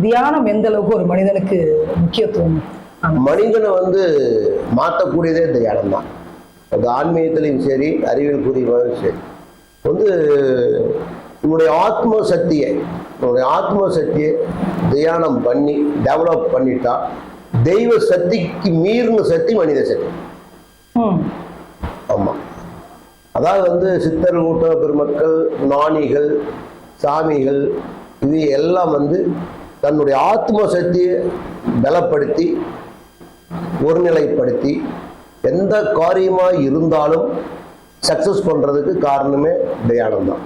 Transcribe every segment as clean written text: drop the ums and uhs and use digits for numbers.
தியானம் எந்த அளவுக்கு ஒரு மனிதனுக்கு முக்கியத்துவம்? மனிதனை மாற்றக்கூடியதே தியானம் தான். அது ஆன்மீகத்திலையும் சரி, அறிவியல் பூர்வமாகவும் சரி. உன்னுடைய ஆத்ம சக்தியை தியானம் பண்ணி டெவலப் பண்ணிட்டா தெய்வ சக்திக்கு மீறின சக்தி மனித சக்தி. ஆமா, அதாவது சித்தர் கூட்ட பெருமக்கள், ஞானிகள், சாமிகள் இவை எல்லாம் தன்னுடைய ஆத்ம சக்தியை பலப்படுத்தி ஒருநிலைப்படுத்தி எந்த காரியமா இருந்தாலும் சக்சஸ் பண்றதுக்கு காரணமே தியானம் தான்.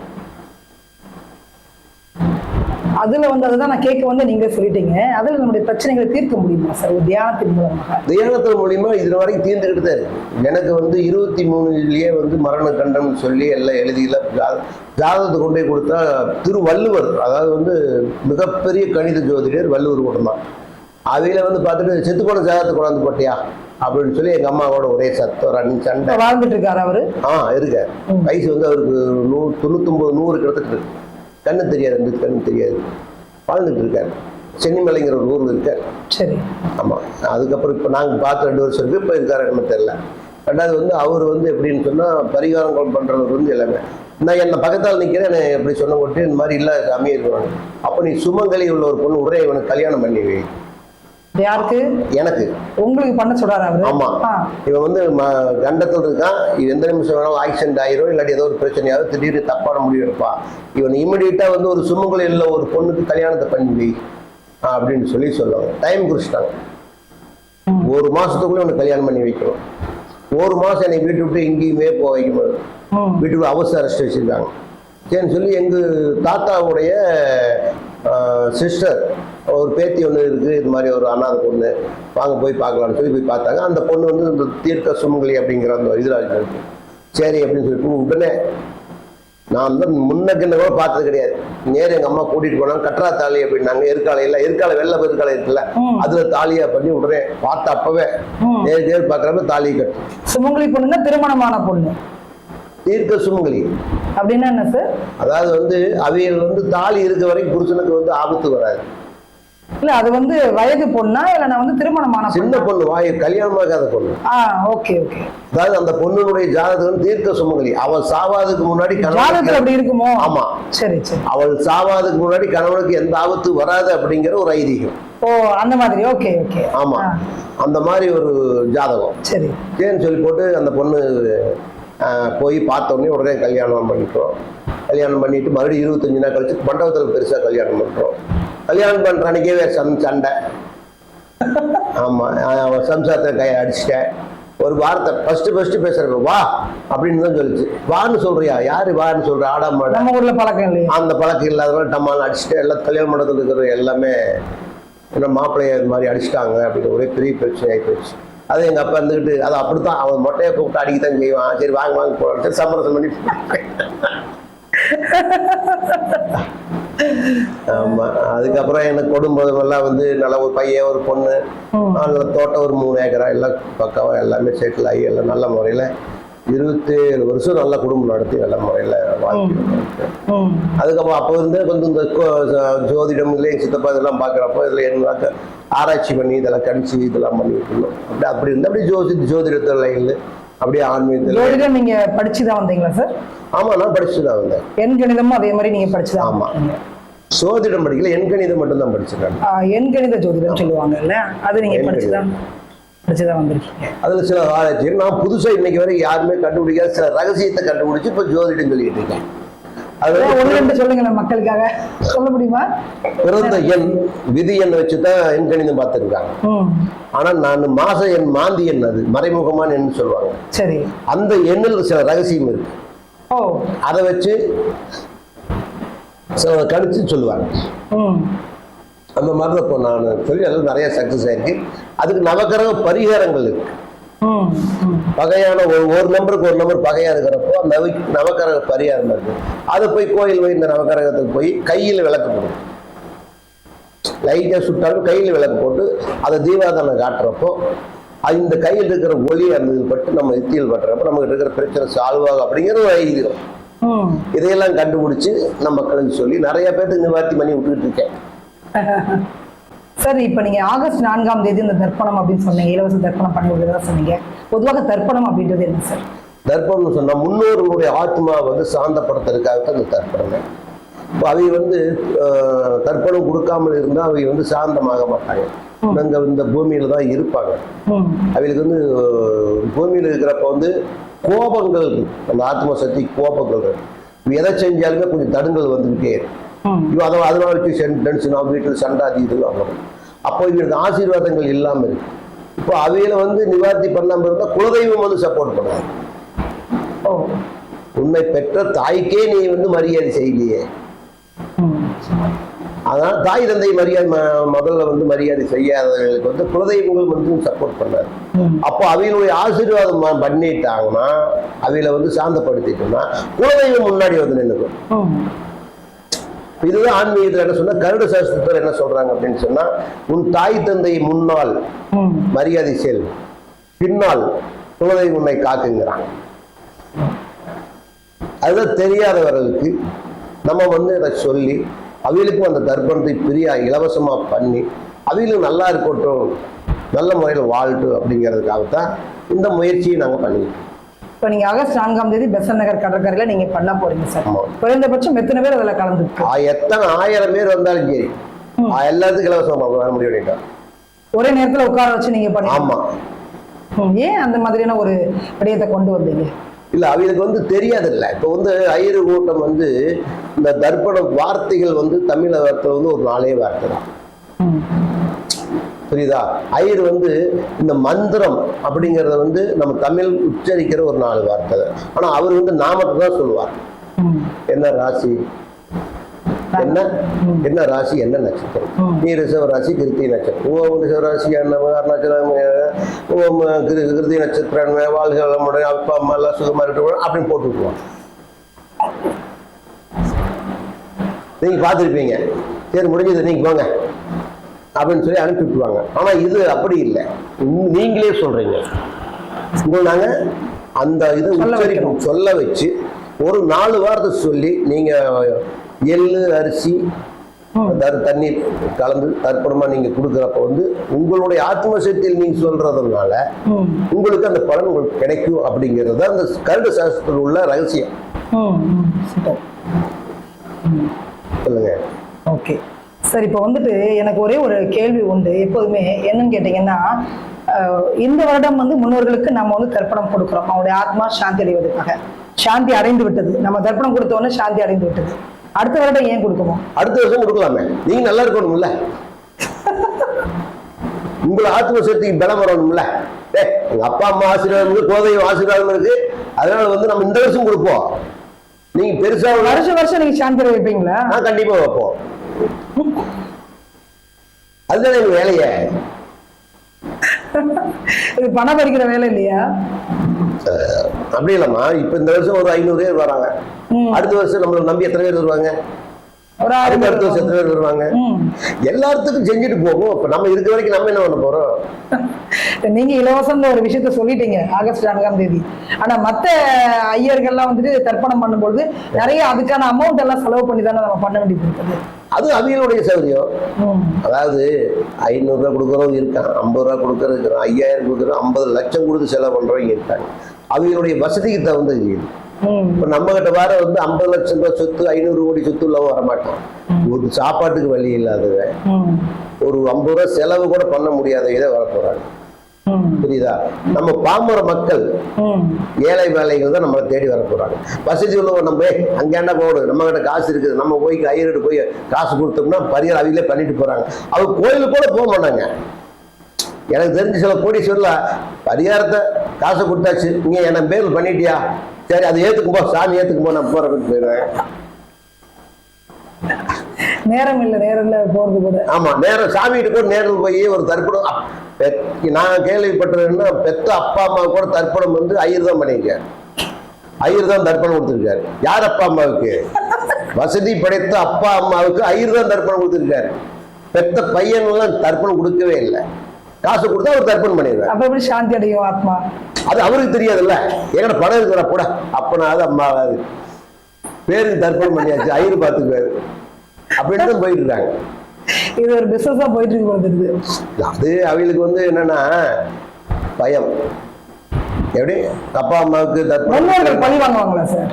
அதுல அதுதான் நான் கேட்க நீங்க சொல்லிட்டீங்க. அதுல நம்முடைய பிரச்சனைகளை தீர்க்க முடியுமா சார் தியானத்தின் மூலமாக? தியானத்தின் மூலியமா இது வரைக்கும் தீர்ந்துக்கிட்டு தான் இருக்கு. எனக்கு 23லயே மரண கண்டம் சொல்லி எல்லாம் எழுதியில ஜாதகத்தை கொண்டு போய் கொடுத்தா திருவள்ளுவர், அதாவது மிகப்பெரிய கணித ஜோதிடர் வள்ளுவர் கூட தான். அவையில பார்த்துட்டு செத்து போன ஜாதகத்தை கொண்டாந்து போட்டியா அப்படின்னு சொல்லி எங்க அம்மாவோட ஒரே சத்தம் சண்டை. வாழ்ந்துட்டு இருக்காரு அவரு? இருக்க வயசு அவருக்கு 99 100 கிடத்துட்டு இருக்கு. கண்ணு தெரியாது, கண்ணு தெரியாது, வாழ்ந்துட்டு இருக்காரு. சென்னிமலைங்கிற ஒரு ஊர்ல இருக்காரு. சரி, ஆமா. அதுக்கப்புறம் இப்ப நாங்க பார்த்து 2 வருஷம் இருக்கு. இப்ப இருக்காரு என்ன தெரியல. ரெண்டாவது அவர் எப்படின்னு சொன்னா பரிகாரங்கள் பண்றவர் எல்லாமே நான் என்ன பக்கத்தால் நிக்கிறேன் எப்படி சொன்ன போட்டு இந்த மாதிரி இல்ல சாமி இருக்கிறாங்க. அப்ப நீ சுமங்கலி உள்ள ஒரு பொண்ணு உடனே இவனுக்கு கல்யாணம் பண்ணி வை. யாருக்கு? எனக்கு. உங்களுக்கு பண்ண சொல்றாரு அவரு? ஆமா. இவன் கண்டத்தில் இருக்கான். எந்த நிமிஷம் வேணாலும் ஆக்சிடென்ட் ஆயிரும், இல்லாட்டி ஏதோ ஒரு பிரச்சனையாவது திடீர்னு தப்பான முடிவு எடுப்பா. இவன் இமிடியேட்டா ஒரு சுமங்கலி இல்லை ஒரு பொண்ணுக்கு கல்யாணத்தை பண்ணி வை அப்படின்னு சொல்லுவாங்க. டைம் குறிச்சிட்டாங்க. 1 மாசத்துக்குள்ள உனக்கு கல்யாணம் பண்ணி வைக்கணும். 1 மாசம் என்னை வீட்டு விட்டு எங்கேயுமே போக வைக்க முடியாது. வீட்டுக்கு அவசர அரெஸ்ட் வச்சிருக்காங்க. சரின்னு சொல்லி எங்க தாத்தாவுடைய சிஸ்டர் ஒரு பேத்தி ஒன்று இருக்கு, இது மாதிரி ஒரு அனாதை பொண்ணு, வாங்க போய் பார்க்கலாம்னு சொல்லி போய் பார்த்தாங்க. அந்த பொண்ணு இந்த தீர்க்க சுமங்கலி அப்படிங்கிற அந்த இதுராஜ் இருக்கு. சரி அப்படின்னு சொல்லிட்டு உடனே நான் முன்னக்கின்ற கூட பார்த்தது கிடையாது. நேரம் எங்க அம்மா கூட்டிட்டு போனாங்க. கற்றா தாலி அப்படின்னாங்க. எருக்காலை வெள்ளை பெருக்காலை இருக்குல்ல, அதுல தாலியா பண்ணி உடனே பார்த்த அப்பவே நேர் பார்க்கறப்ப தாலி கட்டு. சுமங்கலி பொண்ணுன்னா திருமணமான பொண்ணு. தீர்க்க சுமங்கலி அப்படின்னா என்ன சார்? அதாவது அவையில் தாலி இருக்க வரைக்கும் புருஷனுக்கு ஆபத்து வராது. இல்ல அது வயது பொண்ணா இல்ல நான் திருமணமான சின்ன பொண்ணு, கல்யாணமாகாத பொண்ணு. Okay okay. அதாவது அந்த பொண்ணுடைய ஜாதகம் தீர்க்க சுமங்கலி. அவள் சாவாதுக்கு முன்னாடி ஜாதகத்துல அப்படி இருக்குமோ? ஆமா, சரி சரி. அவள் சாவாதுக்கு முன்னாடி கணவனுக்கு எந்த ஆபத்து வராது அப்படிங்கிற ஒரு ஐதீகம். ஓ, அந்த மாதிரி. Okay okay. ஆமா, அந்த மாதிரி ஒரு ஜாதகம். சரி சரின்னு சொல்லி போட்டு அந்த பொண்ணு போய் பார்த்த உடனே கல்யாணம் பண்ணிட்டோம். கல்யாணம் பண்ணிட்டு மறுபடியும் 25 நாள் கழிச்சு மண்டபத்தில் பெருசா கல்யாணம் பண்றோம். கல்யாணம் பண்ற அன்னைக்கே சண்டை. ஆமா, அவன் சம்சாரத்தை கையை அடிச்சிட்டேன். ஒரு வார்த்தை ஃபர்ஸ்ட் பேசுறப்ப வா அப்படின்னு தான் சொல்லிச்சு. வான்னு சொல்றியா? யாரு வான்னு சொல்ற? ஆடாம நம்ம ஊர்ல பழக்கம் இல்லை. அந்த பழக்கம் இல்லாதவங்க டம்மால் அடிச்சுட்டு எல்லாம் கல்யாண மண்டபத்தில் இருக்கிற எல்லாமே என்ன மாப்பிள்ளைய இது மாதிரி அடிச்சுட்டாங்க அப்படின்னு ஒரே பெரிய பிரச்சனை ஆகி போயிடுச்சு. அது எங்க அப்பா இருந்துக்கிட்டு அது அப்படித்தான், அவன் மொட்டையை கூப்பிட்டு அடிக்கத்தான் செய்வான். சரி வாங்க வாங்க போட்டு சமரசம் பண்ணி. ஆமா, அதுக்கப்புறம் எனக்கு குடும்பம் எல்லாம் நல்ல ஒரு பையன் ஒரு பொண்ணு, நல்ல தோட்டம் ஒரு 3 ஏக்கரா எல்லாம் பக்காவா எல்லாமே செட்டில் ஆகி எல்லாம் நல்ல முறையில 27 வருஷம் நல்ல குடும்பம் நடத்தி நல்ல முறையில வாழ்க்கை. அதுக்கப்புறம் அப்போ கொஞ்சம் இந்த ஜோதிடம் இல்லை சித்தப்பா இதெல்லாம் பாக்குறப்போ இதுல என்ன ஆராய்ச்சி பண்ணி இதெல்லாம் கணிச்சு இதெல்லாம் பண்ணி விட்டுருந்தோம். அப்படி இருந்து அப்படியே ஜோதிடத்துல இல்லை அப்படியே ஆன்மீகத்தில். நீங்க படிச்சுதான் வந்தீங்களா சார்? ஆமா, நான் படிச்சுதான் வந்தேன். எண் கணிதமும் அதே மாதிரி நீங்க படிச்சுதான்? ஆமா, சோதிடம் படிக்கல, எண் கணிதம் மட்டும் தான் படிச்சிருக்கேன். எண் கணித ஜோதிடம் சொல்லுவாங்கல்ல, அது நீங்க படிச்சுதான் வந்திருக்கீங்க. அதுல சில ஆராய்ச்சி நான் புதுசா இன்னைக்கு வரைக்கும் யாருமே கண்டுபிடிக்காத சில ரகசியத்தை கண்டுபிடிச்சு இப்ப ஜோதிடம் சொல்லிட்டு இருக்கேன். சொல்லுங்க மக்களுக்காக சொல்ல முடியுமா? பிறந்த எண் விதி எண் வச்சுதான் எண் கணிதம் பார்த்திருக்காங்க. ஆனா நான் மாச எண் மாந்தி எண், அது மறைமுகமான எண் சொல்லுவாங்க. சரி, அந்த எண்ணில் சில ரகசியம் இருக்கு. அதை வச்சு கணிச்சு சொல்லுவாங்க. அந்த மாதிரிதான் இப்போ நான் சொல்லி எல்லாம் நிறைய சக்சஸ் ஆயிருக்கு. அதுக்கு நவக்கிரக பரிகாரங்கள் இருக்கு. பகையான ஒரு நம்பருக்கு ஒரு நம்பர் பகையா இருக்கிறப்போ அந்த நவக்கிரக பரிகாரம் இருக்கு. அதை போய் கோயில் போய் இந்த நவக்கிரகத்துக்கு போய் கையில் விளக்கு போடும். லைட்டா சுட்டாலும் கையில் விளக்கு போட்டு அதை தீபாவளி காட்டுறப்போ இந்த கையில் இருக்கிற ஒளி அந்த பட்டு நம்ம எத்தியில் பட்டுறப்ப நமக்கு இருக்கிற பிரச்சனை சால்வ் ஆகும் அப்படிங்கிற ஒரு ஐதீகம். இதையெல்லாம் கண்டுபிடிச்சு நம்ம மக்களுக்கு சொல்லி நிறைய பேருக்கு நிவர்த்தி பண்ணி விட்டுக்கிட்டு இருக்கேன். சார் இப்ப நீங்க ஆகஸ்ட் 4ஆம் தேதி இந்த தர்ப்பணம் அப்படின்னு சொன்னீங்க, இலவச தர்ப்பணம் பண்ண விடுறதா சொன்னீங்க. பொதுவாக தர்ப்பணம் அப்படின்றது என்ன சார்? தர்ப்பணம்னு சொன்னா முன்னோர்களுடைய ஆத்மா வந்து சாந்தப்படுத்துறதுக்காக அந்த தர்ப்பணம். இப்போ அவை வந்து தர்ப்பணம் கொடுக்காமல் இருந்தால் அவை வந்து சாந்தமாக மாட்டாங்க. நாங்க இந்த பூமியில தான் இருப்பாங்க. அவைகளுக்கு வந்து பூமியில இருக்கிறப்ப வந்து கோபங்கள், அந்த ஆத்ம சக்தி கோபங்கள் எதை செஞ்சாலுமே கொஞ்சம் தடுங்கள் வந்துகிட்டே இருக்கும். இப்போ அதனால வச்சு டென்ஷன் வீட்டில் சண்டை அதிகம் ஆகும். அப்போ இவங்களுக்கு ஆசீர்வாதங்கள் இல்லாமல் இருக்கு. இப்போ அவையில வந்து நிவர்த்தி பண்ணாமல் இருந்தால் குலதெய்வம் வந்து சப்போர்ட் பண்ணாது. உன்னை பெற்ற தாய்க்கே நீ வந்து மரியாதை செய்யலையே, அதனால தாய் தந்தை மரியாதை முதல்ல வந்து மரியாதை செய்யாதவர்களுக்கு வந்து குலதெய்வங்கள் வந்து சப்போர்ட் பண்ணாரு. அப்போ அவைகளுடைய ஆசீர்வாதம் பண்ணிட்டாங்கன்னா, அவையில வந்து சாந்தப்படுத்திட்டோம்னா குலதெய்வம் முன்னாடி வந்து நின்னுக்கும். இதுதான் ஆன்மீகத்தில் என்ன சொன்னா, கருட சாஸ்திரத்தில் என்ன சொல்றாங்க அப்படின்னு சொன்னா, உன் தாய் தந்தை முன்னால் மரியாதை செல், பின்னால் குலதெய்வம் உன்னை காக்குங்கிறாங்க. அதுதான் தெரியாதவர்களுக்கு நம்ம வந்து அதை சொல்லி அவைகளுக்கும் அந்த தர்ப்பணத்தை பிரியா இலவசமா பண்ணி அவைகளும் நல்லா இருக்கட்டும், நல்ல முறையில் வாழட்டும் அப்படிங்கிறதுக்காகத்தான் இந்த முயற்சியை நாங்கள் பண்ணிக்கிட்டோம். இப்போ நீங்க ஆகஸ்ட் 4ஆம் தேதி பெசன்ட் நகர் கடற்கரையில நீங்க பண்ண போறீங்க சார். குறைந்தபட்சம் எத்தனை பேர் அதில் கலந்து? எத்தனை 1000 பேர் வந்தாலும் சரி, எல்லாத்துக்கும் இலவசமா வர முடியும். ஒரே நேரத்தில் உட்கார வச்சு நீங்க பண்ணி. ஆமா. ஏன் அந்த மாதிரியான ஒரு விடயத்தை கொண்டு வந்தீங்க? இல்ல அவங்களுக்கு வந்து தெரியாது இல்லை. இப்போ வந்து ஐயரு கூட்டம் வந்து இந்த தர்ப்பண வார்த்தைகள் வந்து தமிழகத்துல வந்து ஒரு 4 வார்த்தை தான். புரியுதா? ஐயர் வந்து இந்த மந்திரம் அப்படிங்கறத வந்து நம்ம தமிழ் உச்சரிக்கிற ஒரு 4 வார்த்தை தான். ஆனா அவர் வந்து நாமத்தை தான் சொல்லுவார். என்ன ராசி, என்ன ராசி, என்ன நட்சத்திரம், நீ ரிஷவ ராசி, கிருத்தி நட்சத்திரம், ஓம் ரிஷவ ராசி, அருணாச்சலம், ஓம் கிருத்தி நட்சத்திரம், வாழ்க வளமுடன், அப்பா அம்மா எல்லாம் சுகமா இருக்கணும் அப்படின்னு போட்டு விட்டுருவாங்க. நீங்க பார்த்துருப்பீங்க, சரி முடிஞ்சது நீங்க போங்க அப்படின்னு சொல்லி அனுப்பி விட்டுருவாங்க. ஆனா இது அப்படி இல்லை, நீங்களே சொல்றீங்க. உங்களை நாங்க அந்த இதை உச்சரிக்கணும், சொல்ல வச்சு ஒரு 4 வார்த்தை சொல்லி நீங்க எள்ளு அரிசி தண்ணீர் கலந்து தர்ப்பணமா நீங்க கொடுக்குறப்ப வந்து உங்களுடைய ஆத்ம சக்தியில் நீங்க சொல்றதுனால உங்களுக்கு அந்த பலன் உங்களுக்கு கிடைக்கும் அப்படிங்கிறது அந்த கருட சாஸ்திரத்தில் உள்ள ரகசியம். சொல்லுங்க. ஓகே சார், இப்போ வந்துட்டு எனக்கு ஒரே ஒரு கேள்வி உண்டு எப்போதுமே. என்னன்னு கேட்டீங்கன்னா, இந்த வருடம் வந்து முன்னோர்களுக்கு நம்ம வந்து தர்ப்பணம் கொடுக்குறோம், அவங்களுடைய ஆத்மா சாந்தி அடைவதற்காக. சாந்தி அடைந்து விட்டது, நம்ம தர்ப்பணம் கொடுத்த உடனே சாந்தி அடைந்து விட்டது. அடுத்த வருடம் ஏன் கொடுக்கணும்? அடுத்த வருஷம் கொடுக்கலாமே, நீங்க நல்லா இருக்கணும்ல, உங்களை ஆத்ம சக்திக்கு பலம் வரணும்ல. எங்க அப்பா அம்மா ஆசீர்வாதம் இருக்கு, குலதெய்வம் ஆசீர்வாதம் இருக்கு, அதனால வந்து நம்ம இந்த வருஷம் கொடுப்போம். நீங்க பெருசா வருஷம் நீங்க சாந்தி வைப்பீங்களா? நான் கண்டிப்பா வைப்போம். அதுதான் எங்க வேலைய. இது பணம் பறிக்கிற வேலை இல்லையா? அப்படி இல்லம்மா. இப்ப இந்த வருஷம் ஒரு 500 பேர் வராங்க, அடுத்த வருஷம் நம்மளை நம்பி எத்தனை பேர் வருவாங்க? அடுத்த வருஷம் எத்தனை பேர் வருவாங்க? எல்லாத்துக்கும் செஞ்சுட்டு போகும். இப்ப நம்ம இருக்க வரைக்கும் நம்ம என்ன பண்ண போறோம்? நீங்க இலவசம் ஒரு விஷயத்த சொல்லிட்டீங்க ஆகஸ்ட் 4ஆம் தேதி. ஆனா மத்த ஐயர்கள்லாம் வந்துட்டு தர்ப்பணம் பண்ணும்போது நிறைய அதுக்கான அமௌண்ட் எல்லாம் செலவு பண்ணி தானே நம்ம பண்ண வேண்டியது இருக்குது. அது அவியலுடைய சௌகரியம். அதாவது 500 ரூபாய் கொடுக்குறவங்க இருக்காங்க, 50 ரூபாய் கொடுக்கறது இருக்கிறோம், 5000 கொடுக்குறோம், 50 லட்சம் கொடுத்து செலவு பண்றவங்க இருக்காங்க. அவியலுடைய வசதிக்கு தகுந்தது. இப்ப நம்ம கிட்ட வர வந்து 50 லட்சம் ரூபாய் சொத்து, 500 கோடி சொத்து இல்லாம வரமாட்டோம். ஒரு சாப்பாட்டுக்கு வழி இல்லாதவ, ஒரு 50 ரூபாய் செலவு கூட பண்ண முடியாதவங்க வர போறாங்க. புரியுதா? நம்ம பாமர மக்கள், ஏழை வேலைகள் தான் நம்மளை தேடி வர போறாங்க. வசதி உள்ளவங்க நம்ம அங்கேண்டா போகணும், நம்ம கிட்ட காசு இருக்குது, நம்ம போய் ஐயர்கிட்ட போய் காசு கொடுத்தோம்னா பரிகாரம் அவங்களே பண்ணிட்டு போறாங்க. அவங்க கோயிலுக்கு கூட போக மாட்டாங்க. எனக்கு தெரிஞ்ச சில கோடீஸ்வரர்ல பரிகாரத்தை காசை கொடுத்தாச்சு, நீங்க என்ன பேர் பண்ணிட்டியா, சரி அது ஏத்துக்கும் போ, சாமி ஏத்துக்கும் போ, நான் போறேன்னு போயிடுவேன். நேரம் இல்ல போறது கூட. ஆமா, நேரம் சாமிகிட்ட கூட நேரில் போய் ஒரு தர்ப்பணம். நான் கேள்விப்பட்டதுன்னா பெத்த அப்பா அம்மா கூட தர்ப்பணம் வந்து ஐயர் தான் பண்ணியிருக்காரு. ஐயர் தான் தர்ப்பணம் கொடுத்துருக்காரு. யார் அப்பா அம்மாவுக்கு? வசதி படைத்த அப்பா அம்மாவுக்கு ஐயர் தான் தர்ப்பணம் கொடுத்துருக்காரு. பெத்த பையன் எல்லாம் தர்ப்பணம் கொடுக்கவே இல்லை. காசு கொடுத்தா அவர் தர்ப்பணம் பண்ணிடுறாரு. அப்ப எப்படி சாந்தி அடையும் ஆத்மா? அது அவருக்கு தெரியாதுல்ல. எங்கட பணம் இருக்கிற கூட அப்பனாவது அம்மாவாது பேருக்கு தர்ப்பணம் பண்ணியாச்சு, ஐயர் பார்த்துக்குவாரு அப்படின்னு போயிட்டு இருக்காங்க. இது ஒரு பிசினஸா போயிட்டு இருக்கு போகுது. அது அவங்களுக்கு வந்து என்னன்னா பயம். எப்படி அப்பா அம்மாவுக்கு முன்னோர்கள் பழி வாங்குவாங்களா சார்?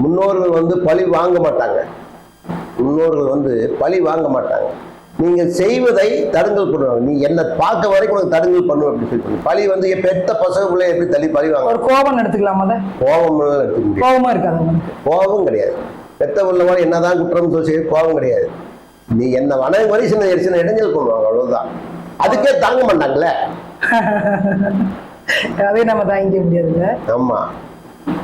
முன்னோர்கள் வந்து பழி வாங்க மாட்டாங்க. முன்னோர்கள் வந்து பழி வாங்க மாட்டாங்க. நீங்க செய்வதை தடுங்கல் பண்ணுவாங்க. நீ என்ன பார்க்க வரைக்கும் உனக்கு தடுங்கல் பண்ணும் அப்படி சொல்லி பழி வந்து பெத்த பசங்களுக்குள்ள எப்படி தள்ளி பழி வாங்க. ஒரு கோபம் எடுத்துக்கலாமா? கோபம் எடுத்துக்க முடியும். கோபமா இருக்காது. கோபம் கிடையாது. பெத்த உள்ளவரை என்னதான் குற்றம் சொல்லி கோபம் கிடையாது. நீ என்ன வணங்க வரை சின்ன சின்ன இடைஞ்சல் பண்ணுவாங்க, அவ்வளவுதான். அதுக்கே தாங்க மாட்டாங்களே. அதே நம்ம தாங்கிக்க முடியாதுல்ல. ஆமா.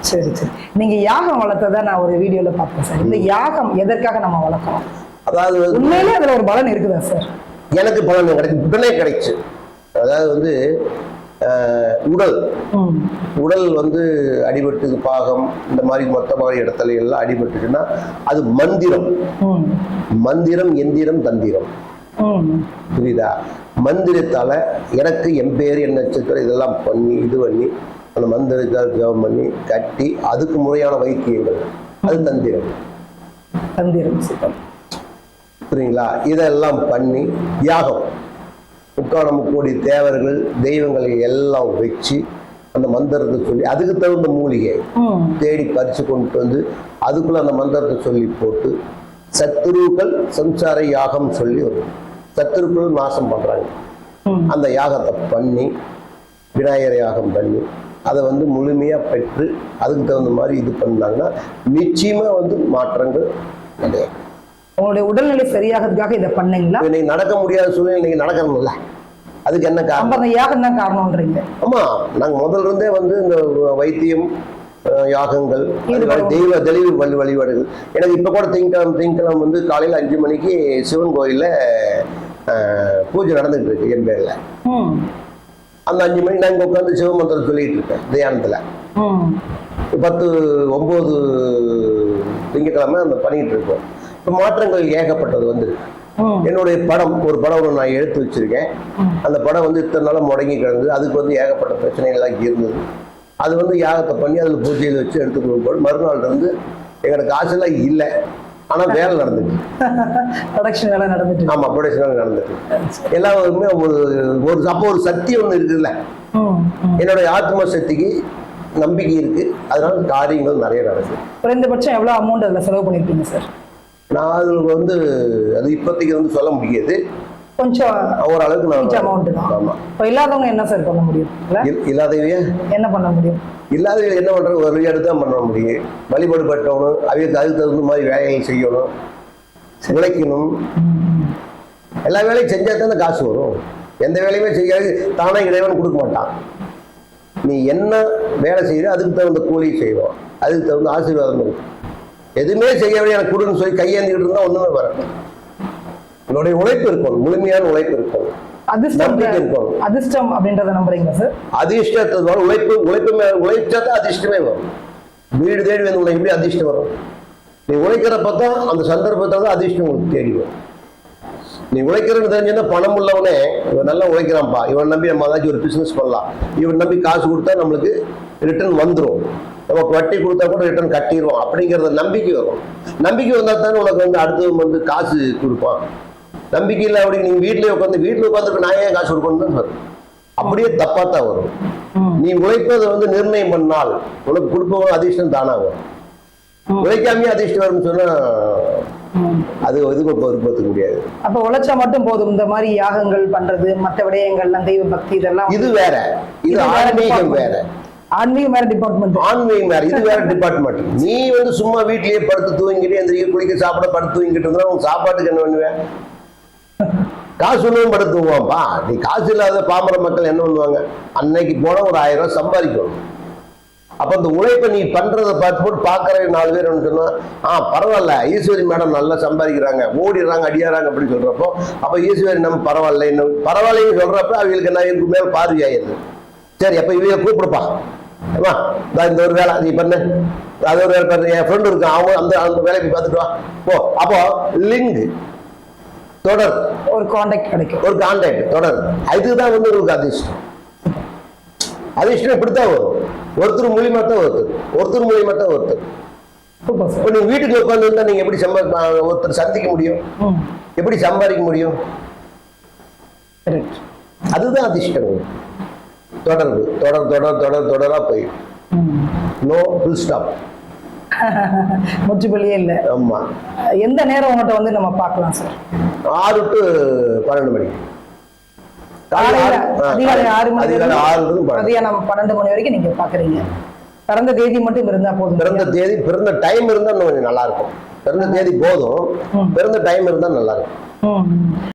சரி சரி. நீங்க யாகம் வளர்த்ததை நான் ஒரு வீடியோல பார்த்தேன் சார். இந்த யாகம் எதற்காக நம்ம வளர்க்கிறோம்? அதாவது உண்மையிலே அதுல ஒரு பலன் இருக்குதா சார்? எனக்கு பலன் கிடைச்சு உடனே கிடைச்சு. அதாவது வந்து உடல் வந்து அடிபட்டு பாகம் இந்த மாதிரி மொத்தமாக இடத்துல எல்லாம் அடிபட்டுச்சுன்னா அது மந்திரம். மந்திரம், எந்திரம், தந்திரம். புரியுதா? மந்திரத்தால எனக்கு என் பேர் என்ன நட்சத்திரம் இதெல்லாம் பண்ணி இது பண்ணி அந்த மந்திரத்தால் ஜபம் பண்ணி கட்டி அதுக்கு முறையான வைத்தியங்கள், அது தந்திரம். தந்திரம். புரியுங்களா? இதெல்லாம் பண்ணி யாகம் 3 கோடி தேவர்கள் தெய்வங்களை எல்லாம் வச்சு அந்த மந்திரத்தை சொல்லி அதுக்கு தகுந்த மூலிகை தேடி பறிச்சு கொண்டு வந்து அதுக்குள்ள அந்த மந்திரத்தை சொல்லி போட்டு சத்துருக்கள் சம்சார யாகம் சொல்லி வரும். சத்துருக்கள் நாசம் பண்றாங்க. அந்த யாகத்தை பண்ணி விநாயகர் யாகம் பண்ணி அதை வந்து முழுமையா பெற்று அதுக்கு தகுந்த மாதிரி இது பண்ணாங்கன்னா நிச்சயமா வந்து மாற்றங்கள் கிடையாது. உங்களுடைய உடல்நிலை சரியாகிறதுக்காக இதை பண்ணீங்களா? இன்னைக்கு நடக்க முடியாத சூழ்நிலை இன்னைக்கு நடக்கணும்ல. அதுக்கு என்ன காரணம்? அந்த யாகம் தான் காரணம்ன்றீங்க? ஆமா, நாங்க முதல்ல இருந்தே வந்து இந்த வைத்தியம் யாகங்கள் தெய்வ வழிபாடுகள். எனக்கு இப்ப கூட திங்கக்கிழமை வந்து காலையில 5 மணிக்கு சிவன் கோயில்ல பூஜை நடந்துட்டு இருக்கு என் பேர்ல. அந்த 5 மணி நாங்க உட்காந்து சிவமந்திரம் சொல்லிட்டு இருக்கேன் தியானத்துல. 9 திங்கக்கிழமை அந்த பண்ணிட்டு இருக்கோம். மாற்றங்கள் ஏகப்பட்டது வந்து என்னுடைய ஒரு படம் நான் எடுத்து வச்சிருக்கேன். அந்த படம் வந்து இத்தனை நாள முடங்கி கிடந்தது. அதுக்கு வந்து ஏகப்பட்ட பிரச்சனைகள்லாம் இருந்தது. அது வந்து யாகத்தை பண்ணி அதில் பூஜையில் வச்சு எடுத்து கொடுக்கும்போது மறுநாள் இருந்து எங்களுக்கு காசெல்லாம் இல்லை, ஆனா வேலை நடந்துச்சு. ப்ரொடக்ஷன் வேலை நடந்துட்டு. ஆமா, ப்ரொடக்ஷன் வேலை நடந்துட்டு எல்லாருமே அப்போ ஒரு சக்தி ஒண்ணு இருக்குல்ல. என்னுடைய ஆத்ம சக்திக்கு நம்பிக்கை இருக்கு. அதனால காரியங்கள் நிறைய நடக்குது. குறைந்தபட்சம் எவ்வளவு அமௌண்ட் அதில் செலவு பண்ணிருக்கீங்க சார்? நான் அதுக்கு வந்து அது இப்போதைக்கு வந்து சொல்ல முடியாது. கொஞ்சம் ஓரளவுக்கு நான் அமௌண்ட் தான். ஆமா. இப்போ இல்லாதவங்க என்ன சார் பண்ண முடியும்? இல்லாதவையே என்ன பண்ண முடியும்? இல்லாதவங்க என்ன பண்றது? ஒரு எடுத்து தான் பண்ண முடியும். வழிபாடு பட்டணும், அவங்களுக்கு அதுக்கு தகுந்த மாதிரி வேலைகள் செய்யணும், உழைக்கணும். எல்லா வேலையும் செஞ்சா தானே காசு வரும். எந்த வேலையுமே செய்யாது தானே இறைவன் கொடுக்க மாட்டான். நீ என்ன வேலை செய்யற அதுக்கு தகுந்த கூலி செய்வோம், அதுக்கு தகுந்த ஆசீர்வாதம் இருக்கும். எதுவுமே செய்யவே எனக்கு கொடுன்னு சொல்லி கையேந்திக்கிட்டு இருந்தா ஒண்ணுமே வரும். உன்னுடைய உழைப்பு இருக்கணும், முழுமையான உழைப்பு இருக்கணும், நம்பிக்கை இருக்கணும். அதிர்ஷ்டம் அப்படின்றத நம்புறீங்க சார்? அதிர்ஷ்டத்தை உழைச்சாதான் அதிர்ஷ்டமே வரும். வீடு தேடி வந்து உனக்கு எப்படி அதிர்ஷ்டம் வரும்? நீ உழைக்கிறப்பதான் அந்த சந்தர்ப்பத்தை தான் அதிர்ஷ்டம் உங்களுக்கு தேடி வரும். நீ உழைக்கிறன்னு தெரிஞ்சுன்னா பணம் உள்ளவனே இவன் நல்லா உழைக்கிறான்ப்பா, இவன் நம்பி நம்ம ஏதாச்சும் ஒரு பிசினஸ் பண்ணலாம், இவன் நம்பி காசு கொடுத்தா நம்மளுக்கு ரிட்டர்ன் வந்துடும், நமக்கு வட்டி கொடுத்தா கூட ரிட்டர்ன் கட்டிடுவோம் அப்படிங்கிறத நம்பிக்கை வரும். நம்பிக்கை வந்தால் தானே உனக்கு வந்து அடுத்தவங்க வந்து காசு கொடுப்பான். நம்பிக்கை இல்லை அப்படி நீங்க வீட்டிலேயே உட்காந்துருக்கு நான் ஏன் காசு கொடுக்கணும் தான் வரும். அப்படியே தப்பா தான் வரும். நீ உழைப்பதை வந்து நிர்ணயம் பண்ணால் உனக்கு கொடுப்பவங்க அதிர்ஷ்டம் தானா வரும். உழைக்காமே அதிர்ஷ்டம் வரும்னு சொன்னா அது எதுவும் பொறுப்பேற்க முடியாது. அப்ப உழைச்சா மட்டும் போதும். இந்த மாதிரி யாகங்கள் பண்றது, மற்ற விடயங்கள்லாம், தெய்வ பக்தி, இதெல்லாம் இது வேற. இது ஆன்மீகம் வேற. ஆன்மீகம் வேற டிபார்ட்மெண்ட். ஆன்மீகம் வேற, இது வேற டிபார்ட்மெண்ட். நீ வந்து சும்மா வீட்லயே படுத்து தூங்கிட்டு எந்திரிக்க குளிக்க சாப்பிட படுத்து தூங்கிட்டு இருந்தா உங்க சாப்பாட்டுக்கு என்ன பண்ணுவேன்? காசு ஒன்றும் படுத்து தூங்குவான்ப்பா. நீ காசு இல்லாத பாமர மக்கள் என்ன பண்ணுவாங்க? அன்னைக்கு போன ஒரு 1000 ரூபாய் சம்பாதிக்கணும். அப்ப அந்த உழைப்பை நீ பண்றதை பார்த்து போட்டு பாக்குற 4 பேர் சொன்னா பரவாயில்ல, ஈஸ்வரி மேடம் நல்லா சம்பாதிக்கிறாங்க, ஓடிடுறாங்க, அடியாறாங்க அப்படின்னு சொல்றப்போ அப்ப ஈஸ்வரி நம்ம பரவாயில்ல இன்னும் பரவாயில்லைன்னு சொல்றப்ப அவங்களுக்கு என்ன எனக்கு மேல பார்வையாயிருது. சரி, அப்ப இவங்க கூப்பிடுப்பா, இந்த ஒரு வேலை நீ பண்ணு, அது ஒரு வேலை பண்ணு, என் ஃப்ரெண்டு இருக்கான், அவங்க அந்த வேலைக்கு பார்த்துட்டு வா போ. அப்போ லிங்க் தொடர், ஒரு கான்டாக்ட் கிடைக்கும், ஒரு கான்டாக்ட் தொடர். அதுதான் வந்து உங்களுக்கு அதிர்ஷ்டம். அதிர்ஷ்டம் இப்படித்தான் வரும். ஒருத்தர் மூலியமா தான் ஒருத்தர் மூலியமா தான் ஒருத்தர். இப்ப நீங்க வீட்டுக்கு உட்கார்ந்து இருந்தா நீங்க எப்படி ஒருத்தர் சந்திக்க முடியும்? எப்படி சம்பாதிக்க முடியும்? Correct. அதுதான் அதிர்ஷ்டம். தொடர்பு தொடரா போயிடும். No full stop. முற்றுப்புள்ளியே இல்ல. ஆமா. எந்த நேரம் உங்கள்கிட்ட வந்து நம்ம பார்க்கலாம் சார்? 6 to 12 மணி. அதிகாலை 6 மணி மதியானம் 12 மணி வரைக்கும் நீங்க பாக்குறீங்க. பிறந்த தேதி மட்டும் இருந்தா போதும். பிறந்த தேதி, பிறந்த டைம் இருந்தா இன்னும் கொஞ்சம் நல்லா இருக்கும். பிறந்த தேதி போதும், பிறந்த டைம் இருந்தா நல்லா இருக்கும்.